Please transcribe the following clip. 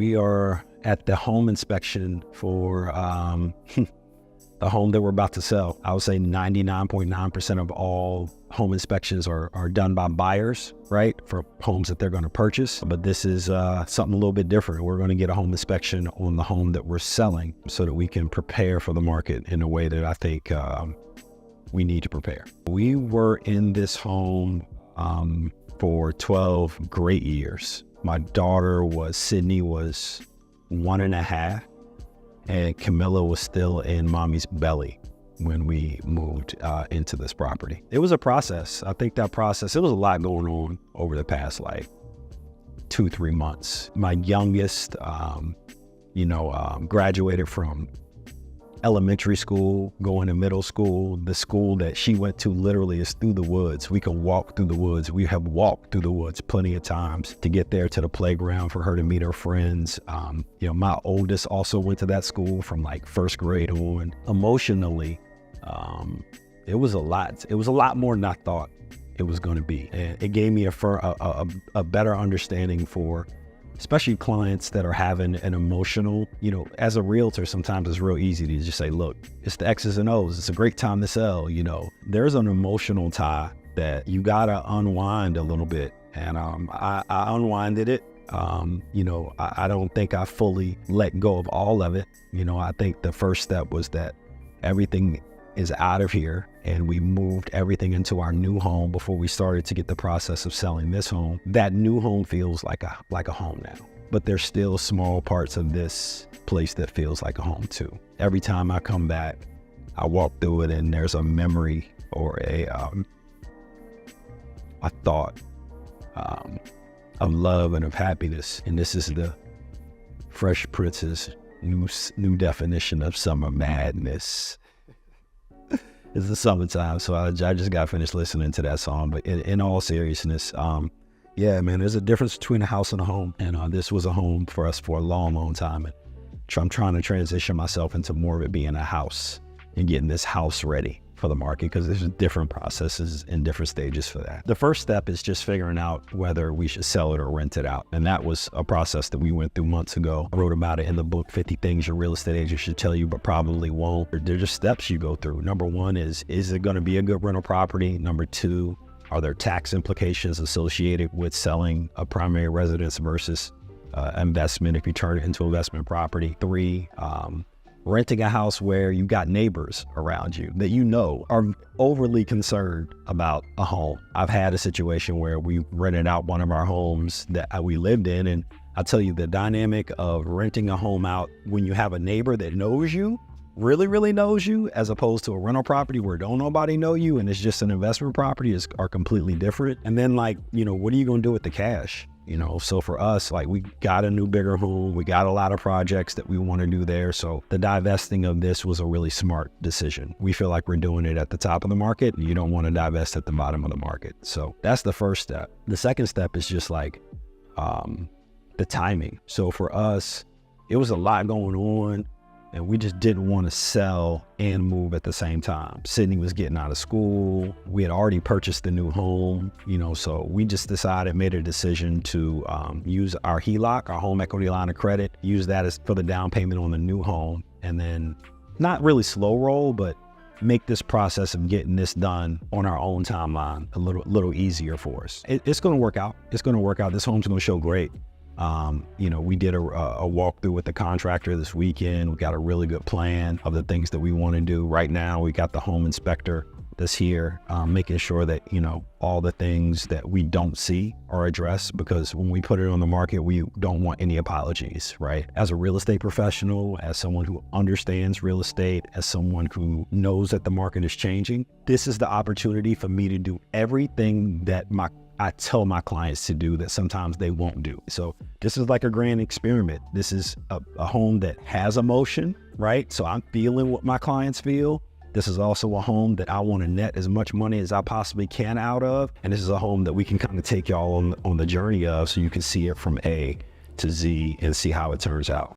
We are at the home inspection for the home that we're about to sell. I would say 99.9% of all home inspections are done by buyers, right? For homes that they're going to purchase. But this is something a little bit different. We're going to get a home inspection on the home that we're selling so that we can prepare for the market in a way that I think we need to prepare. We were in this home for 12 great years. My daughter Sydney was 1.5, and Camilla was still in mommy's belly when we moved into this property. It was a process. I think that process, it was a lot going on over the past like 2-3 months. My youngest, graduated from elementary school, going to middle school. The school that she went to literally is through the woods. We can walk through the woods. We have walked through the woods plenty of times to get there to the playground for her to meet her friends. My oldest also went to that school from like first grade on. Emotionally, it was a lot. It was a lot more than I thought it was going to be. And it gave me a better understanding for especially clients that are having an emotional, as a realtor, sometimes it's real easy to just say, look, it's the X's and O's. It's a great time to sell. There's an emotional tie that you got to unwind a little bit. And I unwinded it. I don't think I fully let go of all of it. I think the first step was that everything is out of here, and we moved everything into our new home before we started to get the process of selling this home. That new home feels like a home now, but there's still small parts of this place that feels like a home too. Every time I come back, I walk through it and there's a memory or a thought of love and of happiness. And this is the Fresh Prince's new definition of summer madness. It's the summertime, so I just got finished listening to that song. But in all seriousness, yeah, man, there's a difference between a house and a home. And this was a home for us for a long, long time. And I'm trying to transition myself into more of it being a house and getting this house ready for the market, because there's different processes and different stages for that. The first step is just figuring out whether we should sell it or rent it out. And that was a process that we went through months ago. I wrote about it in the book, 50 Things Your Real Estate Agent Should Tell You But Probably Won't. They're just steps you go through. Number one is it going to be a good rental property? Number two, are there tax implications associated with selling a primary residence versus investment if you turn it into investment property? 3, renting a house where you got neighbors around you that are overly concerned about a home. I've had a situation where we rented out one of our homes that we lived in, and I'll tell you, the dynamic of renting a home out when you have a neighbor that knows you, really, really knows you, as opposed to a rental property where don't nobody know you and it's just an investment property are completely different. And then what are you gonna do with the cash? So for us, we got a new, bigger home. We got a lot of projects that we want to do there. So the divesting of this was a really smart decision. We feel like we're doing it at the top of the market. You don't want to divest at the bottom of the market. So that's the first step. The second step is just the timing. So for us, it was a lot going on, and we just didn't want to sell and move at the same time. Sydney was getting out of school. We had already purchased the new home, so we just made a decision to use our HELOC, our home equity line of credit, use that as for the down payment on the new home, and then not really slow roll, but make this process of getting this done on our own timeline a little easier for us. It's going to work out. It's going to work out. This home's going to show great. We did a walkthrough with the contractor this weekend. We got a really good plan of the things that we want to do. Right now, we got the home inspector that's here, making sure that, all the things that we don't see are addressed, because when we put it on the market, we don't want any apologies, right? As a real estate professional, as someone who understands real estate, as someone who knows that the market is changing, this is the opportunity for me to do everything that I tell my clients to do that sometimes they won't do. So this is like a grand experiment. This is a home that has emotion, right? So I'm feeling what my clients feel. This is also a home that I want to net as much money as I possibly can out of. And this is a home that we can kind of take y'all on the journey of, so you can see it from A to Z and see how it turns out.